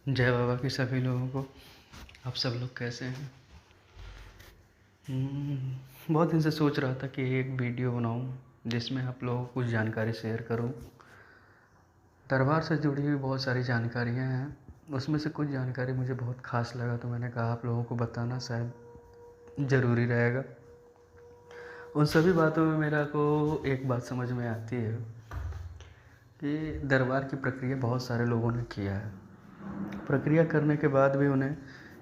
जय बाबा की सभी लोगों को। आप सब लोग कैसे हैं? बहुत दिन से सोच रहा था कि एक वीडियो बनाऊं जिसमें आप लोगों को कुछ जानकारी शेयर करूं। दरबार से जुड़ी हुई बहुत सारी जानकारियां हैं, उसमें से कुछ जानकारी मुझे बहुत ख़ास लगा तो मैंने कहा आप लोगों को बताना शायद ज़रूरी रहेगा। उन सभी बातों में मेरा को एक बात समझ में आती है कि दरबार की प्रक्रिया बहुत सारे लोगों ने किया है। प्रक्रिया करने के बाद भी उन्हें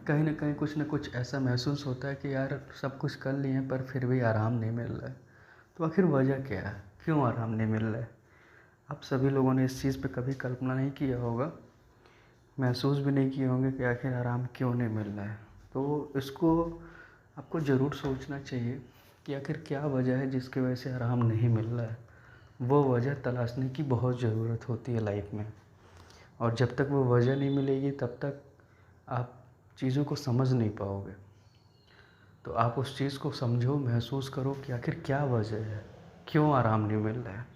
कहीं न कहीं कुछ न कुछ ऐसा महसूस होता है कि यार सब कुछ कर लिए पर फिर भी आराम नहीं मिल रहा है। तो आखिर वजह क्या है? क्यों आराम नहीं मिल रहा है? आप सभी लोगों ने इस चीज़ पे कभी कल्पना नहीं किया होगा, महसूस भी नहीं किए होंगे कि आखिर आराम क्यों नहीं मिल रहा है। तो इसको आपको ज़रूर सोचना चाहिए कि आखिर क्या वजह है जिसकी वजह से आराम नहीं मिल रहा है। वो वजह तलाशने की बहुत ज़रूरत होती है लाइफ में। और जब तक वो वजह नहीं मिलेगी तब तक आप चीज़ों को समझ नहीं पाओगे। तो आप उस चीज़ को समझो, महसूस करो कि आखिर क्या वजह है, क्यों आराम नहीं मिल रहा है।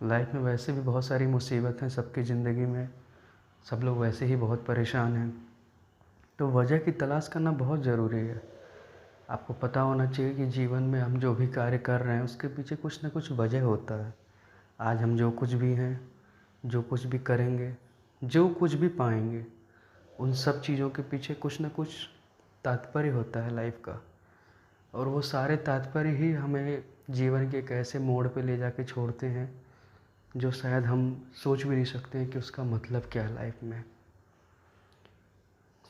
लाइफ में वैसे भी बहुत सारी मुसीबत हैं सबकी ज़िंदगी में, सब लोग वैसे ही बहुत परेशान हैं। तो वजह की तलाश करना बहुत ज़रूरी है। आपको पता होना चाहिए कि जीवन में हम जो भी कार्य कर रहे हैं उसके पीछे कुछ ना कुछ वजह होता है। आज हम जो कुछ भी हैं, जो कुछ भी करेंगे, जो कुछ भी पाएंगे, उन सब चीज़ों के पीछे कुछ न कुछ तात्पर्य होता है लाइफ का। और वो सारे तात्पर्य ही हमें जीवन के एक ऐसे मोड़ पे ले जाके छोड़ते हैं जो शायद हम सोच भी नहीं सकते हैं कि उसका मतलब क्या है लाइफ में।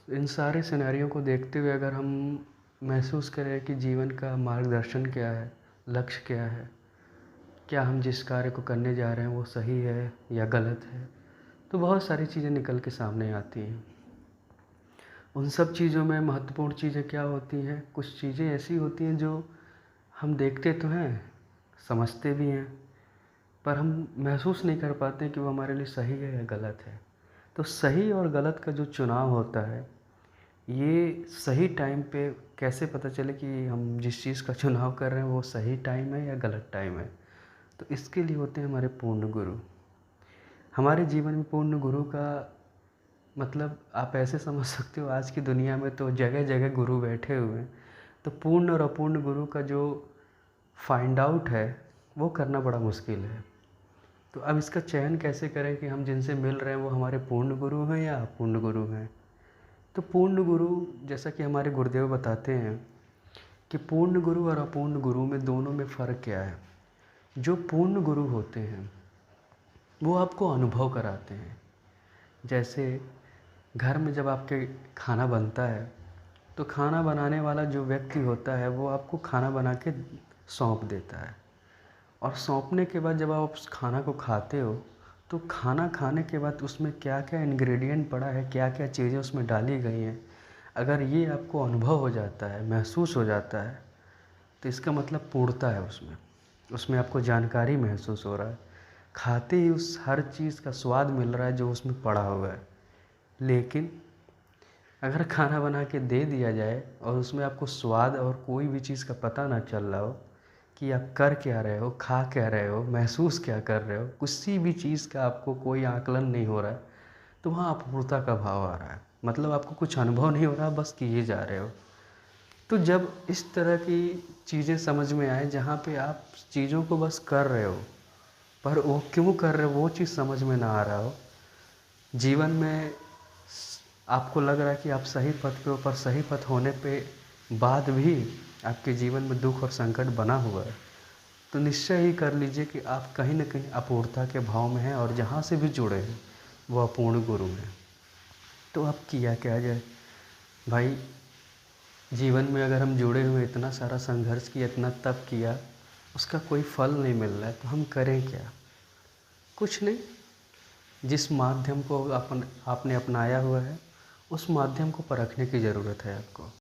इन सारे सिनेरियो को देखते हुए अगर हम महसूस करें कि जीवन का मार्गदर्शन क्या है, लक्ष्य क्या है, क्या हम जिस कार्य को करने जा रहे हैं वो सही है या गलत है, तो बहुत सारी चीज़ें निकल के सामने आती हैं। उन सब चीज़ों में महत्वपूर्ण चीज़ें क्या होती हैं? कुछ चीज़ें ऐसी होती हैं जो हम देखते तो हैं, समझते भी हैं, पर हम महसूस नहीं कर पाते कि वो हमारे लिए सही है या गलत है। तो सही और गलत का जो चुनाव होता है, ये सही टाइम पे कैसे पता चले कि हम जिस चीज़ का चुनाव कर रहे हैं वो सही टाइम है या गलत टाइम है? तो इसके लिए होते हैं हमारे पूर्ण गुरु। हमारे जीवन में पूर्ण गुरु का मतलब आप ऐसे समझ सकते हो, आज की दुनिया में तो जगह जगह गुरु बैठे हुए हैं। तो पूर्ण और अपूर्ण गुरु का जो फाइंड आउट है वो करना बड़ा मुश्किल है। तो अब इसका चयन कैसे करें कि हम जिनसे मिल रहे हैं वो हमारे पूर्ण गुरु हैं या अपूर्ण गुरु हैं? तो पूर्ण गुरु, जैसा कि हमारे गुरुदेव बताते हैं कि पूर्ण गुरु और अपूर्ण गुरु में दोनों में फ़र्क क्या है। जो पूर्ण गुरु होते हैं वो आपको अनुभव कराते हैं। जैसे घर में जब आपके खाना बनता है तो खाना बनाने वाला जो व्यक्ति होता है वो आपको खाना बना के सौंप देता है। और सौंपने के बाद जब आप उस खाना को खाते हो तो खाना खाने के बाद उसमें क्या क्या इंग्रेडिएंट पड़ा है, क्या क्या चीज़ें उसमें डाली गई हैं, अगर ये आपको अनुभव हो जाता है, महसूस हो जाता है, तो इसका मतलब पूर्णता है उसमें। उसमें आपको जानकारी महसूस हो रहा है, खाते ही उस हर चीज़ का स्वाद मिल रहा है जो उसमें पड़ा हुआ है। लेकिन अगर खाना बना के दे दिया जाए और उसमें आपको स्वाद और कोई भी चीज़ का पता ना चल रहा हो कि आप कर क्या रहे हो, खा क्या रहे हो, महसूस क्या कर रहे हो, किसी भी चीज़ का आपको कोई आकलन नहीं हो रहा है, तो वहाँ अपूर्णता का भाव आ रहा है। मतलब आपको कुछ अनुभव नहीं हो रहा, बस किए जा रहे हो। तो जब इस तरह की चीज़ें समझ में आए जहाँ पे आप चीज़ों को बस कर रहे हो पर वो क्यों कर रहे हो वो चीज़ समझ में ना आ रहा हो, जीवन में आपको लग रहा है कि आप सही पथ पे हो, पर सही पथ होने पे बाद भी आपके जीवन में दुख और संकट बना हुआ है, तो निश्चय ही कर लीजिए कि आप कहीं न कहीं अपूर्णता के भाव में हैं और जहाँ से भी जुड़े हैं वो अपूर्ण गुरु हैं। तो अब किया क्या जाए? भाई, जीवन में अगर हम जुड़े हुए इतना सारा संघर्ष किया, इतना तप किया, उसका कोई फल नहीं मिल रहा है, तो हम करें क्या? कुछ नहीं। जिस माध्यम को आपने अपनाया हुआ है उस माध्यम को परखने की ज़रूरत है आपको।